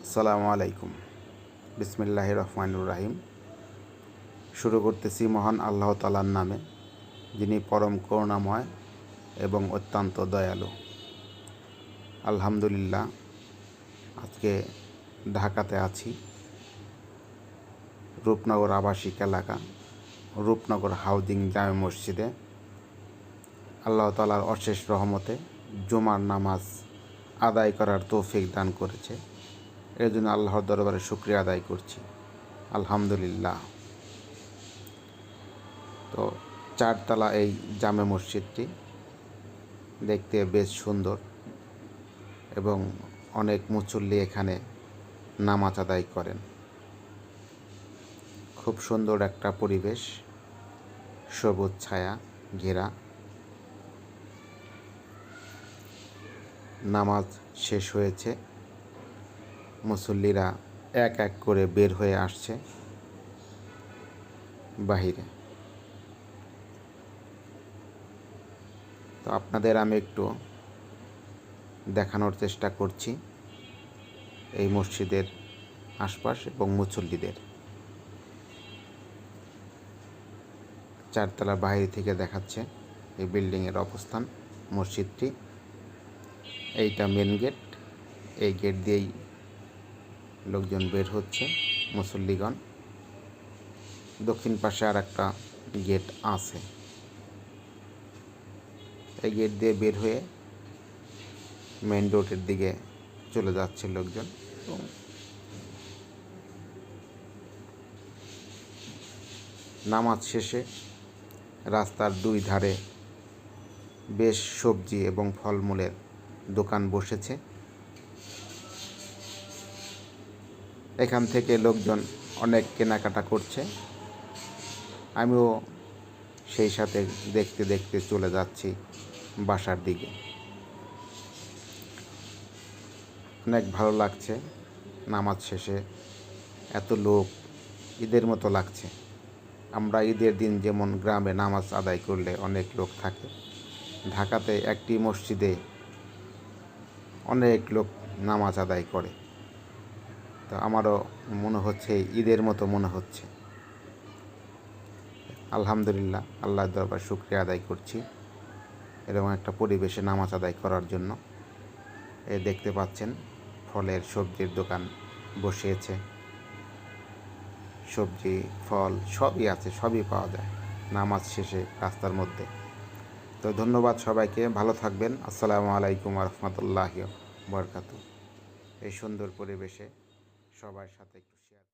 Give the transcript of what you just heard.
আসসালামু আলাইকুম। বিসমিল্লাহির রহমানির রহিম। শুরু করতেছি মহান আল্লাহ তাআলার নামে, যিনি পরম করুণাময় এবং অত্যন্ত দয়ালু। আলহামদুলিল্লাহ, আজকে ঢাকাতে আছি, রূপনগর আবাসিক এলাকা, রূপনগর হাউজিং জামে মসজিদে। আল্লাহ তাআলার অশেষ রহমতে জুমার নামাজ আদায় করার তৌফিক দান করেছে। এর জন্য আল্লাহর দরবারে শুকরিয়া আদায় করছি, আলহামদুলিল্লাহ। তো চারতলা এই জামে মসজিদটি দেখতে বেশ সুন্দর এবং অনেক মুসল্লি এখানে নামাজ আদায় করেন। খুব সুন্দর একটা পরিবেশ, সবুজ ছায়া ঘেরা। নামাজ শেষ হয়েছে, মুসল্লিরা এক এক করে বের হয়ে আসছে বাহিরে। তো আপনাদের আমি একটু দেখানোর চেষ্টা করছি এই মসজিদের আশপাশ এবং মুসল্লিদের। চারতলা বাইরে থেকে দেখাচ্ছে এই বিল্ডিংয়ের অবস্থান, মসজিদটি। এইটা মেন গেট, এই গেট দিয়েই লোকজন বের হচ্ছে, মুসল্লিগণ। দক্ষিণ পাশে আর একটা গেট আছে, এই গেট দিয়ে বের হয়ে মেন রোডের দিকে চলে যাচ্ছে লোকজন। নামাজ শেষে রাস্তার দুই ধারে বেশ সবজি এবং ফলমূলের দোকান বসেছে। এখান থেকে লোকজন অনেক কেনাকাটা করছে, আমিও সেই সাথে দেখতে দেখতে চলে যাচ্ছি বাসার দিকে। অনেক ভালো লাগছে নামাজ শেষে এত লোক, ঈদের মতো লাগছে। আমরা ঈদের দিন যেমন গ্রামে নামাজ আদায় করলে অনেক লোক থাকে, ঢাকাতে একটি মসজিদে অনেক লোক নামাজ আদায় করে। তো আমারও মনে হচ্ছে ঈদের মতো মনে হচ্ছে। আলহামদুলিল্লাহ, আল্লাহর দরবার শুকরিয়া আদায় করছি এরকম একটা পরিবেশে নামাজ আদায় করার জন্য। দেখতে পাচ্ছেন ফলের সবজির দোকান বসিয়েছে, সবজি ফল সবই আছে, সবই পাওয়া যায় নামাজ শেষে রাস্তার মধ্যে। তো ধন্যবাদ সবাইকে, ভালো থাকবেন। আসসালামু আলাইকুম ওয়া রাহমাতুল্লাহি ওয়া বারাকাতুহু। এই সুন্দর পরিবেশে সবার সাথে একটু শেয়ার